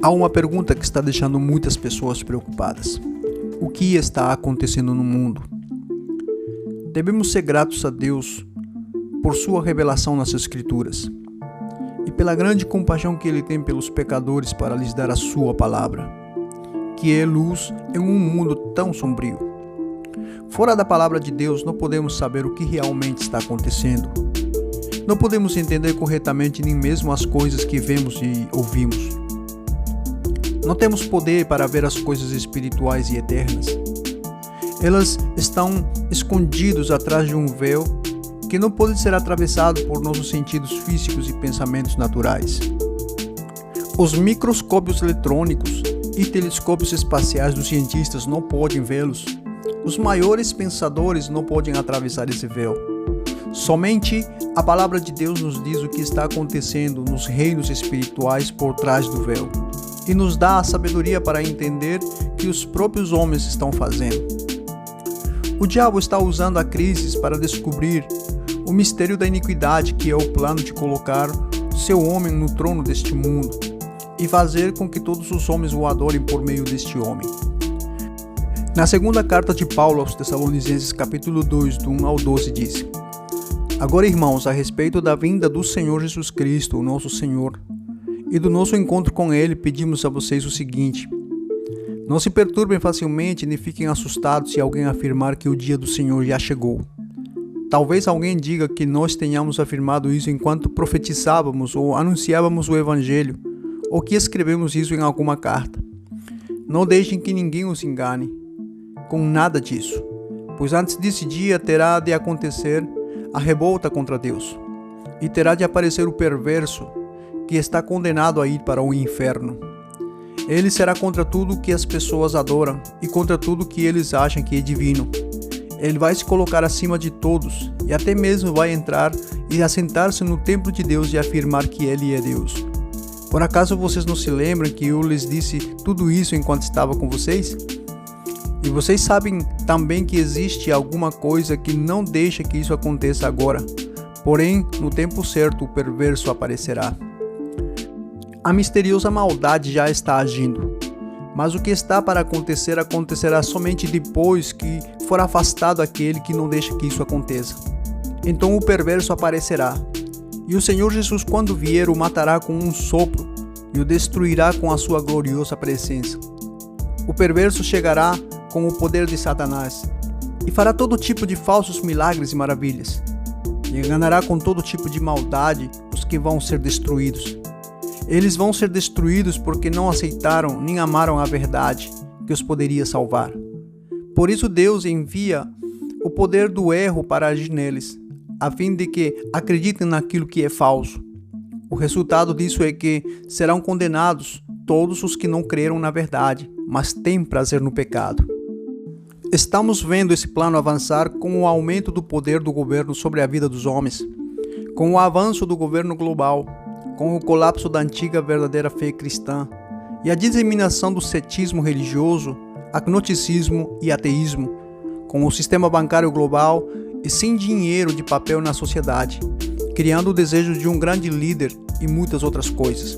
Há uma pergunta que está deixando muitas pessoas preocupadas. O que está acontecendo no mundo? Devemos ser gratos a Deus por sua revelação nas Escrituras e pela grande compaixão que Ele tem pelos pecadores para lhes dar a sua palavra, que é luz em um mundo tão sombrio. Fora da palavra de Deus, não podemos saber o que realmente está acontecendo. Não podemos entender corretamente nem mesmo as coisas que vemos e ouvimos. Não temos poder para ver as coisas espirituais e eternas. Elas estão escondidas atrás de um véu que não pode ser atravessado por nossos sentidos físicos e pensamentos naturais. Os microscópios eletrônicos e telescópios espaciais dos cientistas não podem vê-los. Os maiores pensadores não podem atravessar esse véu. Somente a palavra de Deus nos diz o que está acontecendo nos reinos espirituais por trás do véu e nos dá a sabedoria para entender que os próprios homens estão fazendo. O diabo está usando a crise para descobrir o mistério da iniquidade, que é o plano de colocar seu homem no trono deste mundo e fazer com que todos os homens o adorem por meio deste homem. Na segunda carta de Paulo aos Tessalonicenses, capítulo 2, do 1 ao 12, diz: Agora, irmãos, a respeito da vinda do Senhor Jesus Cristo, o nosso Senhor, e do nosso encontro com Ele, pedimos a vocês o seguinte: não se perturbem facilmente, nem fiquem assustados se alguém afirmar que o dia do Senhor já chegou. Talvez alguém diga que nós tenhamos afirmado isso enquanto profetizávamos ou anunciávamos o Evangelho, ou que escrevemos isso em alguma carta. Não deixem que ninguém os engane com nada disso, pois antes desse dia terá de acontecer a revolta contra Deus, e terá de aparecer o perverso, que está condenado a ir para o inferno. Ele será contra tudo que as pessoas adoram e contra tudo que eles acham que é divino. Ele vai se colocar acima de todos e até mesmo vai entrar e assentar-se no templo de Deus e afirmar que Ele é Deus. Por acaso vocês não se lembram que eu lhes disse tudo isso enquanto estava com vocês? E vocês sabem também que existe alguma coisa que não deixa que isso aconteça agora. Porém, no tempo certo, o perverso aparecerá. A misteriosa maldade já está agindo, mas o que está para acontecer acontecerá somente depois que for afastado aquele que não deixa que isso aconteça. Então o perverso aparecerá, e o Senhor Jesus, quando vier, o matará com um sopro e o destruirá com a sua gloriosa presença. O perverso chegará com o poder de Satanás e fará todo tipo de falsos milagres e maravilhas, e enganará com todo tipo de maldade os que vão ser destruídos. Eles vão ser destruídos porque não aceitaram nem amaram a verdade que os poderia salvar. Por isso Deus envia o poder do erro para agir neles, a fim de que acreditem naquilo que é falso. O resultado disso é que serão condenados todos os que não creram na verdade, mas têm prazer no pecado. Estamos vendo esse plano avançar com o aumento do poder do governo sobre a vida dos homens, com o avanço do governo global, com o colapso da antiga verdadeira fé cristã e a disseminação do cetismo religioso, agnosticismo e ateísmo, com o sistema bancário global e sem dinheiro de papel na sociedade, criando o desejo de um grande líder e muitas outras coisas.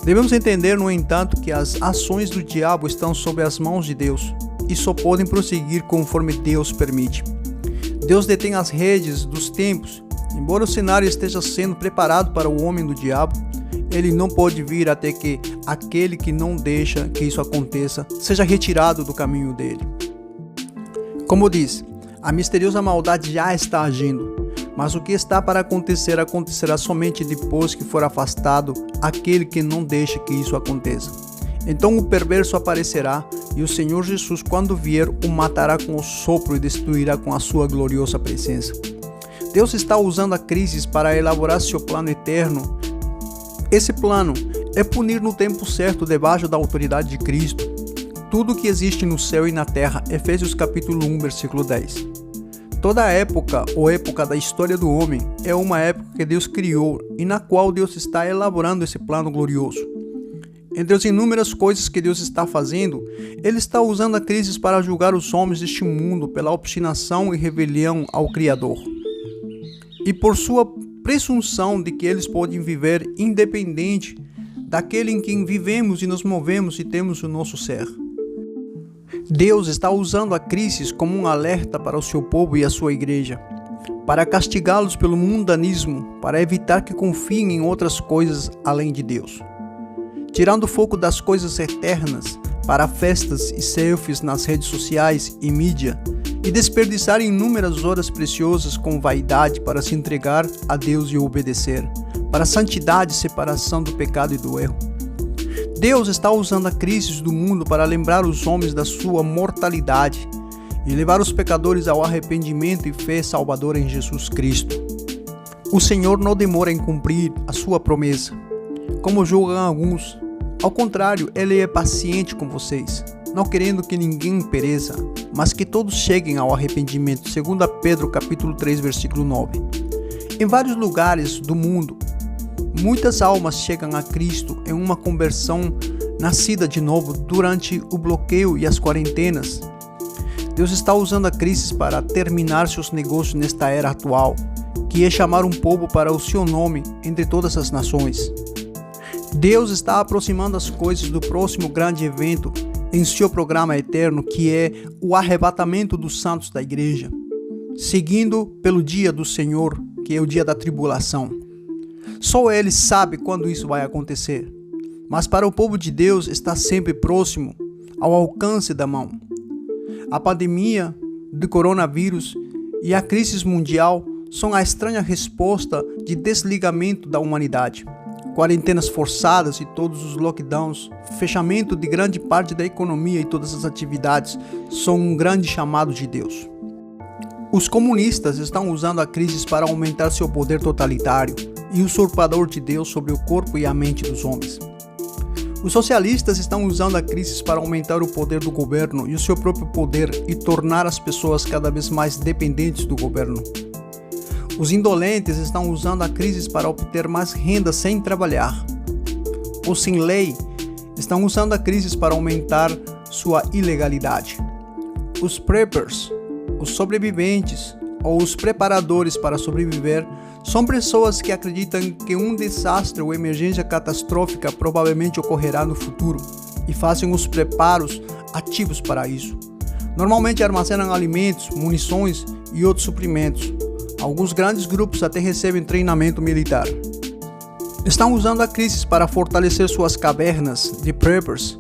Devemos entender, no entanto, que as ações do diabo estão sob as mãos de Deus e só podem prosseguir conforme Deus permite. Deus detém as redes dos tempos. Embora o cenário esteja sendo preparado para o homem do diabo, ele não pode vir até que aquele que não deixa que isso aconteça seja retirado do caminho dele. Como diz, a misteriosa maldade já está agindo, mas o que está para acontecer acontecerá somente depois que for afastado aquele que não deixa que isso aconteça. Então o perverso aparecerá e o Senhor Jesus, quando vier, o matará com o sopro e destruirá com a sua gloriosa presença. Deus está usando a crise para elaborar seu plano eterno. Esse plano é punir no tempo certo, debaixo da autoridade de Cristo, tudo que existe no céu e na terra. Efésios capítulo 1, versículo 10. Toda época ou época da história do homem é uma época que Deus criou e na qual Deus está elaborando esse plano glorioso. Entre as inúmeras coisas que Deus está fazendo, Ele está usando a crise para julgar os homens deste mundo pela obstinação e rebelião ao Criador, e por sua presunção de que eles podem viver independente daquele em quem vivemos e nos movemos e temos o nosso ser. Deus está usando a crise como um alerta para o seu povo e a sua igreja, para castigá-los pelo mundanismo, para evitar que confiem em outras coisas além de Deus. Tirando o foco das coisas eternas para festas e selfies nas redes sociais e mídia, e desperdiçar inúmeras horas preciosas com vaidade para se entregar a Deus e obedecer, para a santidade e separação do pecado e do erro. Deus está usando a crise do mundo para lembrar os homens da sua mortalidade e levar os pecadores ao arrependimento e fé salvadora em Jesus Cristo. O Senhor não demora em cumprir a sua promessa, como julgam alguns. Ao contrário, Ele é paciente com vocês, não querendo que ninguém pereça, mas que todos cheguem ao arrependimento, segundo Pedro capítulo 3, versículo 9. Em vários lugares do mundo, muitas almas chegam a Cristo em uma conversão nascida de novo durante o bloqueio e as quarentenas. Deus está usando a crise para terminar seus negócios nesta era atual, que é chamar um povo para o seu nome entre todas as nações. Deus está aproximando as coisas do próximo grande evento em seu programa eterno, que é o arrebatamento dos santos da igreja, seguindo pelo dia do Senhor, que é o dia da tribulação. Só Ele sabe quando isso vai acontecer, mas para o povo de Deus está sempre próximo, ao alcance da mão. A pandemia do coronavírus e a crise mundial são a estranha resposta de desligamento da humanidade. Quarentenas forçadas e todos os lockdowns, fechamento de grande parte da economia e todas as atividades são um grande chamado de Deus. Os comunistas estão usando a crise para aumentar seu poder totalitário e usurpador de Deus sobre o corpo e a mente dos homens. Os socialistas estão usando a crise para aumentar o poder do governo e o seu próprio poder e tornar as pessoas cada vez mais dependentes do governo. Os indolentes estão usando a crise para obter mais renda sem trabalhar. Os sem lei estão usando a crise para aumentar sua ilegalidade. Os preppers, os sobreviventes ou os preparadores para sobreviver são pessoas que acreditam que um desastre ou emergência catastrófica provavelmente ocorrerá no futuro e fazem os preparos ativos para isso. Normalmente armazenam alimentos, munições e outros suprimentos. Alguns grandes grupos até recebem treinamento militar. Estão usando a crise para fortalecer suas cavernas de preppers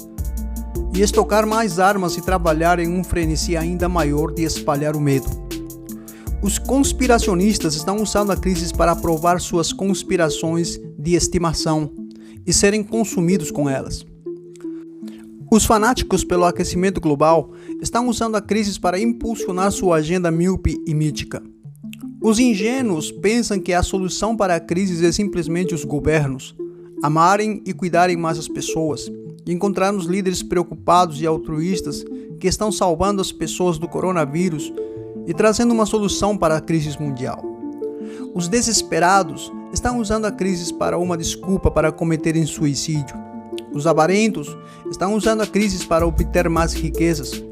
e estocar mais armas e trabalhar em um frenesi ainda maior de espalhar o medo. Os conspiracionistas estão usando a crise para provar suas conspirações de estimação e serem consumidos com elas. Os fanáticos pelo aquecimento global estão usando a crise para impulsionar sua agenda míope e mítica. Os ingênuos pensam que a solução para a crise é simplesmente os governos amarem e cuidarem mais as pessoas e encontrar os líderes preocupados e altruístas que estão salvando as pessoas do coronavírus e trazendo uma solução para a crise mundial. Os desesperados estão usando a crise para uma desculpa para cometerem suicídio. Os avarentos estão usando a crise para obter mais riquezas.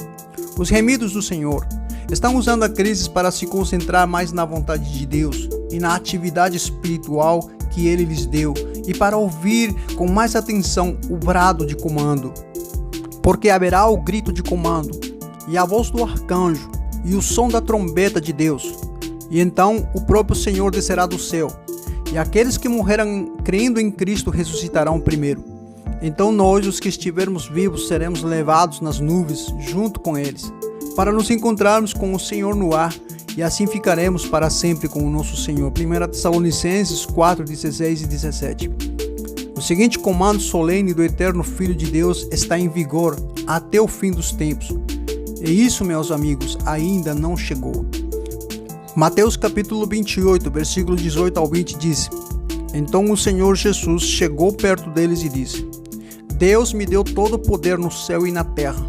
Os remidos do Senhor estão usando a crise para se concentrar mais na vontade de Deus e na atividade espiritual que Ele lhes deu e para ouvir com mais atenção o brado de comando. Porque haverá o grito de comando e a voz do arcanjo e o som da trombeta de Deus. E então o próprio Senhor descerá do céu e aqueles que morreram crendo em Cristo ressuscitarão primeiro. Então nós, os que estivermos vivos, seremos levados nas nuvens junto com eles, para nos encontrarmos com o Senhor no ar, e assim ficaremos para sempre com o nosso Senhor. 1 Tessalonicenses 4, 16 e 17. O seguinte comando solene do eterno Filho de Deus está em vigor até o fim dos tempos. E isso, meus amigos, ainda não chegou. Mateus capítulo 28, versículo 18 ao 20 diz: Então o Senhor Jesus chegou perto deles e disse: Deus me deu todo o poder no céu e na terra.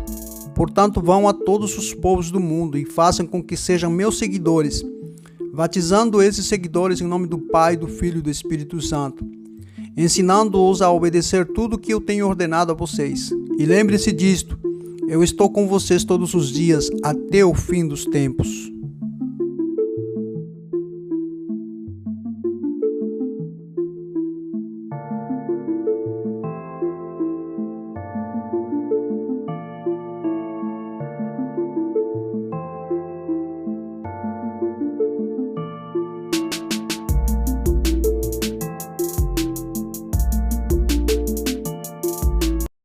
Portanto, vão a todos os povos do mundo e façam com que sejam meus seguidores, batizando esses seguidores em nome do Pai, do Filho e do Espírito Santo, ensinando-os a obedecer tudo o que eu tenho ordenado a vocês. E lembre-se disto, eu estou com vocês todos os dias até o fim dos tempos.